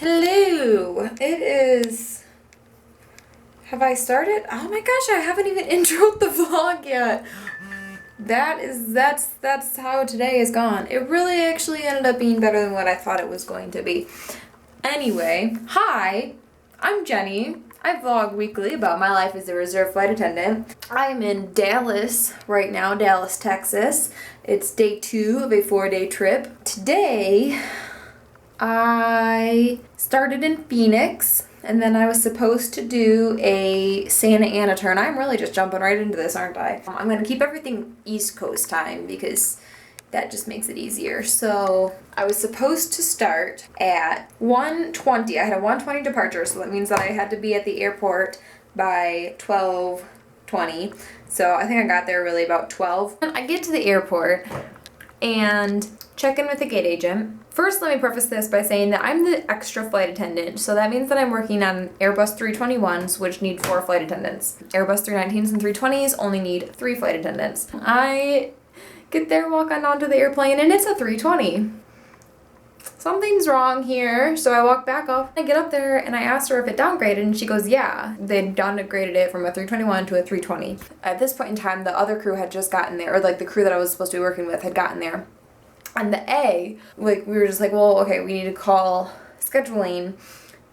Hello. It is. Have I started? Oh my gosh, I haven't even introed the vlog yet. That's how today is gone. It really actually ended up being better than what I thought it was going to be. Anyway, hi. I'm Jenny. I vlog weekly about my life as a reserve flight attendant. I'm in Dallas right now, Dallas, Texas. It's day 2 of a 4-day trip. Today, I started in Phoenix, and then I was supposed to do a Santa Ana turn. I'm really just jumping right into this, aren't I? I'm gonna keep everything East Coast time because that just makes it easier. So I was supposed to start at 1:20. I had a 1:20 departure, so that means that I had to be at the airport by 12:20. So I think I got there really about 12. I get to the airport and check in with the gate agent. First, let me preface this by saying that I'm the extra flight attendant, so that means that I'm working on Airbus 321s, which need 4 flight attendants. Airbus 319s and 320s only need 3 flight attendants. I get there, walk on onto the airplane, and it's a 320. Something's wrong here, so I walk back up. I get up there and I asked her if it downgraded, and she goes, yeah, they'd downgraded it from a 321 to a 320. At this point in time, the other crew had just gotten there, or like the crew that I was supposed to be working with had gotten there. And the A, like, we were just like, well, okay, we need to call scheduling.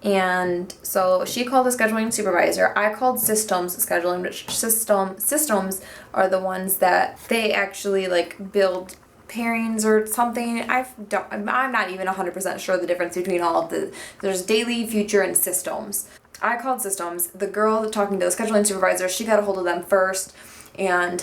And so she called the scheduling supervisor. I called systems scheduling, which systems are the ones that they actually like build pairings or something. I'm not even 100% sure the difference between all of there's daily, future, and systems. I called systems. The girl talking to the scheduling supervisor, she got a hold of them first, and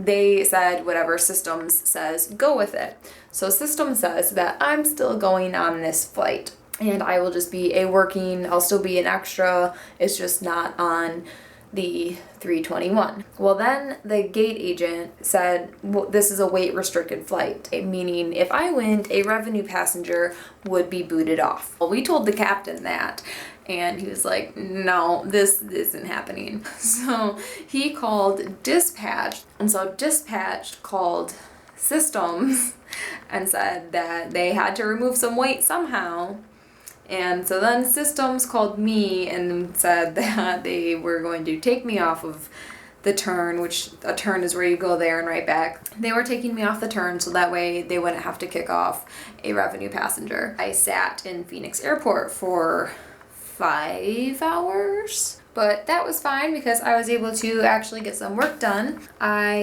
they said whatever systems says, go with it. So systems says that I'm still going on this flight, and I will just be I'll still be an extra, it's just not on the 321. Well, then the gate agent said, well, this is a weight restricted flight, meaning if I went, a revenue passenger would be booted off. Well, we told the captain that, and he was like, no, this isn't happening. So he called dispatch, and so dispatch called systems and said that they had to remove some weight somehow. And so then systems called me and said that they were going to take me off of the turn, which a turn is where you go there and right back. They were taking me off the turn so that way they wouldn't have to kick off a revenue passenger. I sat in Phoenix Airport for 5 hours. But that was fine because I was able to actually get some work done. I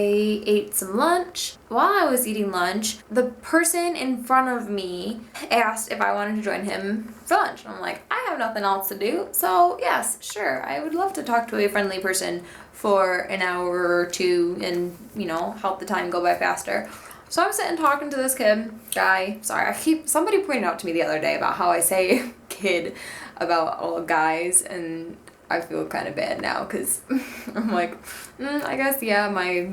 ate some lunch. While I was eating lunch, the person in front of me asked if I wanted to join him for lunch. And I'm like, I have nothing else to do, so yes, sure. I would love to talk to a friendly person for an hour or two and, help the time go by faster. So I'm sitting talking to this guy. Sorry, somebody pointed out to me the other day about how I say kid about all guys, and I feel kind of bad now because I'm like, I guess, yeah, my,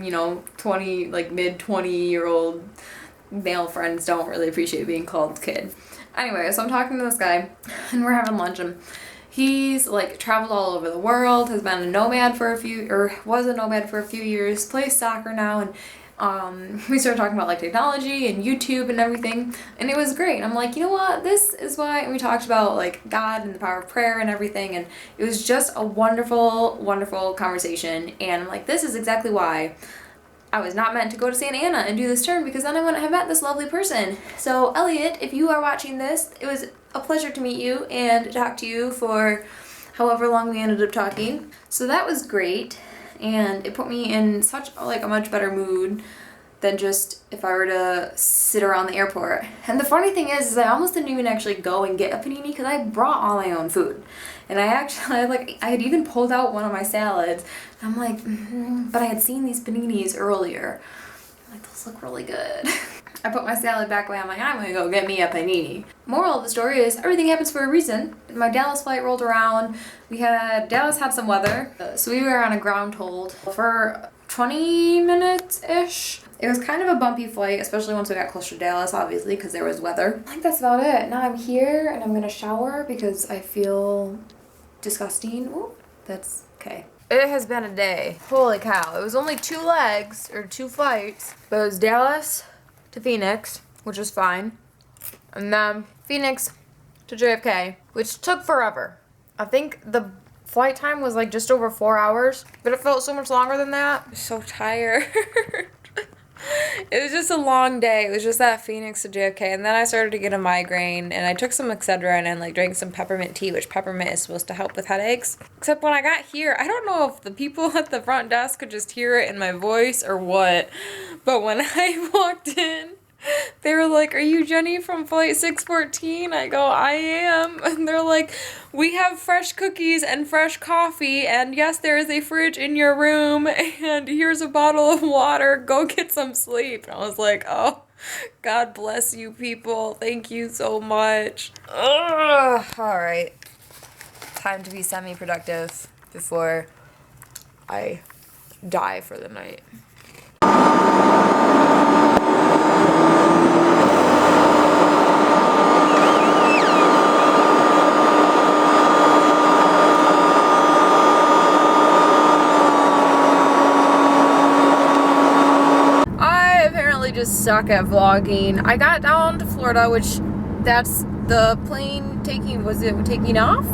20, like mid-20-year-old male friends don't really appreciate being called kid. Anyway, so I'm talking to this guy and we're having lunch, and he's like traveled all over the world, has been a nomad was a nomad for a few years, plays soccer now, and we started talking about like technology and YouTube and everything, and it was great. And I'm like, you know what, this is why, and we talked about like God and the power of prayer and everything, and it was just a wonderful, wonderful conversation. And I'm like, this is exactly why I was not meant to go to Santa Ana and do this turn, because then I wouldn't have met this lovely person. So Elliot, if you are watching this, it was a pleasure to meet you and talk to you for however long we ended up talking. So that was great. And it put me in such a much better mood than just if I were to sit around the airport. And the funny thing is I almost didn't even actually go and get a panini because I brought all my own food. And I had even pulled out one of my salads. And I'm like, but I had seen these paninis earlier. I'm like, those look really good. I put my salad back away. I'm like, I'm gonna go get me a panini. Moral of the story is everything happens for a reason. My Dallas flight rolled around. Dallas had some weather, so we were on a ground hold for 20 minutes-ish. It was kind of a bumpy flight, especially once we got closer to Dallas, obviously, because there was weather. I think that's about it. Now I'm here and I'm gonna shower because I feel disgusting. Ooh, that's okay. It has been a day. Holy cow. It was only 2 flights, but it was Dallas to Phoenix, which was fine. And then Phoenix to JFK, which took forever. I think the flight time was like just over 4 hours, but it felt so much longer than that. I'm so tired. It was just a long day. It was just that Phoenix to JFK, and then I started to get a migraine, and I took some Excedrin and like drank some peppermint tea, which peppermint is supposed to help with headaches. Except when I got here, I don't know if the people at the front desk could just hear it in my voice or what, but when I walked in, they were like, "Are you Jenny from flight 614? I go, "I am." And they're like, "We have fresh cookies and fresh coffee, and yes, there is a fridge in your room, and here's a bottle of water. Go get some sleep." And I was like, "Oh, God bless you people. Thank you so much." Ugh. All right. Time to be semi-productive before I die for the night. Just suck at vlogging. I got down to Florida, which that's the plane taking, was it taking off?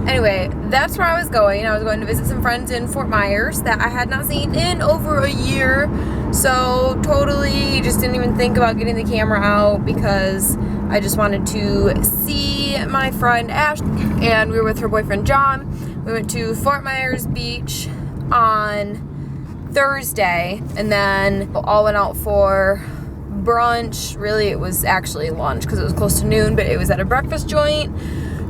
Anyway, that's where I was going. I was going to visit some friends in Fort Myers that I had not seen in over a year. So totally just didn't even think about getting the camera out because I just wanted to see my friend Ash, and we were with her boyfriend John. We went to Fort Myers Beach on Thursday, and then all went out for brunch. Really, it was actually lunch because it was close to noon, but it was at a breakfast joint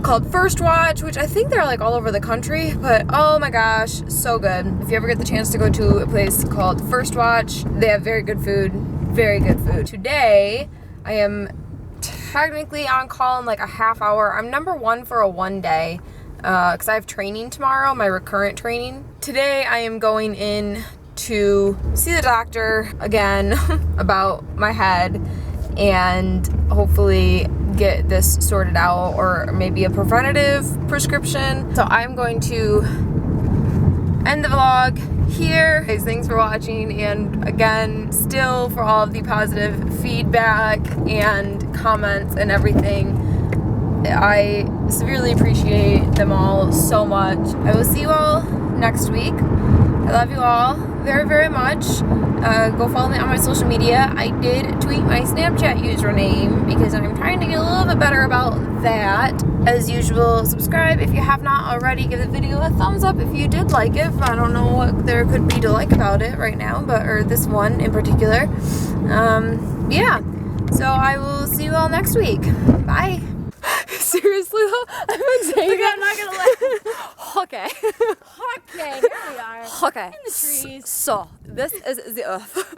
called First Watch, which I think they're like all over the country, but oh my gosh, so good. If you ever get the chance to go to a place called First Watch, they have very good food, very good food. Today, I am technically on call in like a half hour. I'm number one for a 1 day because I have training tomorrow, my recurrent training. Today, I am going in to see the doctor again about my head and hopefully get this sorted out, or maybe a preventative prescription. So I'm going to end the vlog here. Guys, thanks for watching, and again, still for all of the positive feedback and comments and everything. I severely appreciate them all so much. I will see you all next week. I love you all very, very much. Go follow me on my social media. I did tweet my Snapchat username because I'm trying to get a little bit better about that. As usual, subscribe if you have not already. Give the video a thumbs up if you did like it. I don't know what there could be to like about it right now, or this one in particular. Yeah. So I will see you all next week. Bye. Seriously though, I'm excited. I'm not gonna laugh. Okay. Okay, here we are. Okay. In the trees. So, this is the earth.